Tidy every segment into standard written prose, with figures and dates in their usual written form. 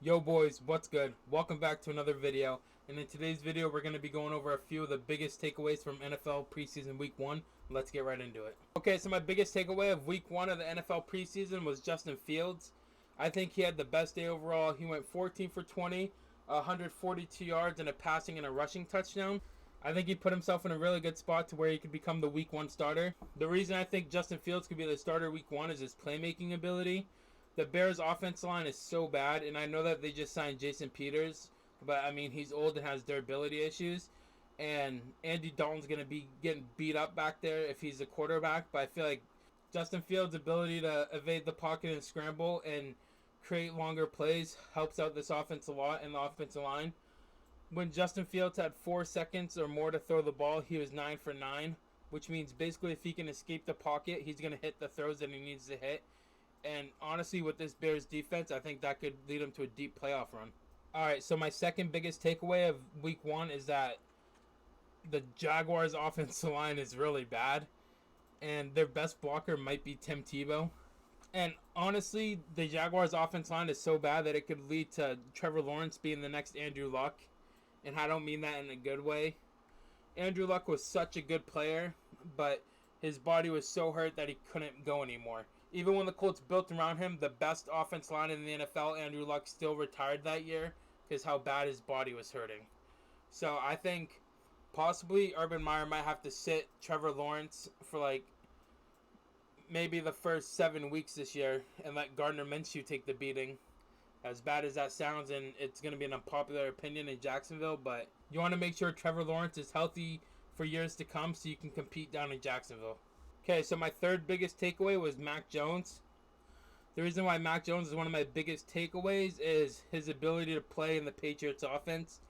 Yo boys, what's good? Welcome back to another video. And in today's video, we're going to be going over a few of the biggest takeaways from NFL preseason week 1. Let's get right into it. Okay, so my biggest takeaway of week 1 of the NFL preseason was Justin Fields. I think he had the best day overall. He went 14 for 20, 142 yards, and a passing and a rushing touchdown. I think he put himself in a really good spot to where he could become the week 1 starter. The reason I think Justin Fields could be the starter week 1 is his playmaking ability. The Bears' offensive line is so bad, and I know that they just signed Jason Peters, but I mean, he's old and has durability issues. And Andy Dalton's going to be getting beat up back there if he's a quarterback, but I feel like Justin Fields' ability to evade the pocket and scramble and create longer plays helps out this offense a lot in the offensive line. When Justin Fields had 4 seconds or more to throw the ball, he was 9 for 9, which means basically if he can escape the pocket, he's going to hit the throws that he needs to hit. And honestly, with this Bears defense, I think that could lead them to a deep playoff run. All right, so my second biggest takeaway of week 1 is that the Jaguars' offensive line is really bad, and their best blocker might be Tim Tebow. And honestly, the Jaguars' offensive line is so bad that it could lead to Trevor Lawrence being the next Andrew Luck. And I don't mean that in a good way. Andrew Luck was such a good player, but his body was so hurt that he couldn't go anymore. Even when the Colts built around him, the best offense line in the NFL, Andrew Luck still retired that year because how bad his body was hurting. So I think possibly Urban Meyer might have to sit Trevor Lawrence for like maybe the first 7 weeks this year and let Gardner Minshew take the beating. As bad as that sounds, and it's going to be an unpopular opinion in Jacksonville, but you want to make sure Trevor Lawrence is healthy for years to come so you can compete down in Jacksonville. Okay, so my third biggest takeaway was Mack Jones. The reason why Mack Jones is one of my biggest takeaways is his ability to play in the Patriots offense.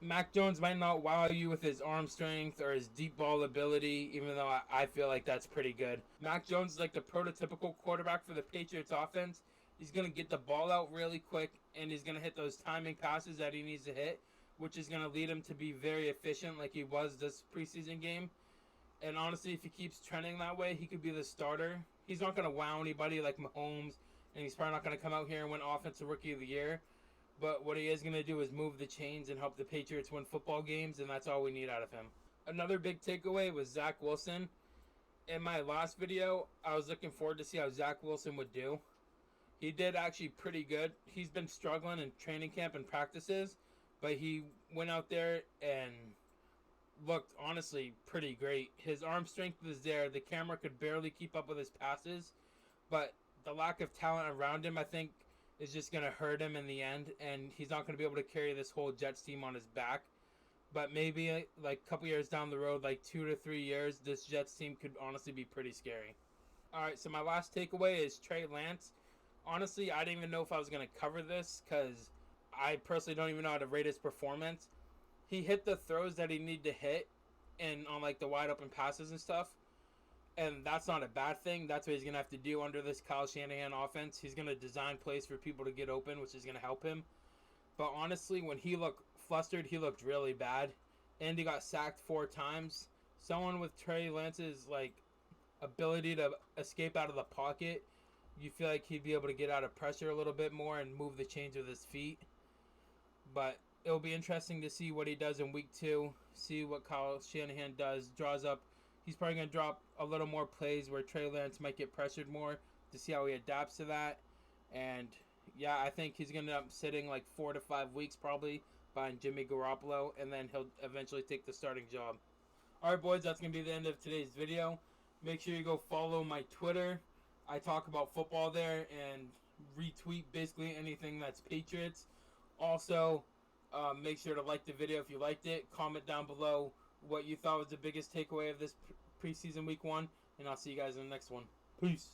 Mack Jones might not wow you with his arm strength or his deep ball ability, even though I feel like that's pretty good. Mack Jones is like the prototypical quarterback for the Patriots offense. He's going to get the ball out really quick, and he's going to hit those timing passes that he needs to hit, which is going to lead him to be very efficient like he was this preseason game. And honestly, if he keeps trending that way, he could be the starter. He's not going to wow anybody like Mahomes, and he's probably not going to come out here and win Offensive Rookie of the Year. But what he is going to do is move the chains and help the Patriots win football games, and that's all we need out of him. Another big takeaway was Zack Wilson. In my last video, I was looking forward to see how Zack Wilson would do. He did actually pretty good. He's been struggling in training camp and practices, but he went out there and looked honestly pretty great. His arm strength was there. The camera could barely keep up with his passes, but the lack of talent around him, I think, is just going to hurt him in the end, and he's not going to be able to carry this whole Jets team on his back. But maybe like a couple years down the road, like 2 to 3 years, this Jets team could honestly be pretty scary. All right, so my last takeaway is Trey Lance. Honestly, I didn't even know if I was going to cover this because I personally don't even know how to rate his performance. He hit the throws that he needed to hit and on like the wide open passes and stuff. And that's not a bad thing. That's what he's going to have to do under this Kyle Shanahan offense. He's going to design plays for people to get open, which is going to help him. But honestly, when he looked flustered, he looked really bad. And he got sacked 4 times. Someone with Trey Lance's like ability to escape out of the pocket, you feel like he'd be able to get out of pressure a little bit more and move the chains with his feet. But it'll be interesting to see what he does in week 2. See what Kyle Shanahan does. Draws up. He's probably going to drop a little more plays where Trey Lance might get pressured more to see how he adapts to that. And yeah, I think he's going to end up sitting like 4 to 5 weeks probably behind Jimmy Garoppolo, and then he'll eventually take the starting job. All right, boys, that's going to be the end of today's video. Make sure you go follow my Twitter. I talk about football there and retweet basically anything that's Patriots. Also, make sure to like the video if you liked it. Comment down below what you thought was the biggest takeaway of this preseason week 1. And I'll see you guys in the next one. Peace.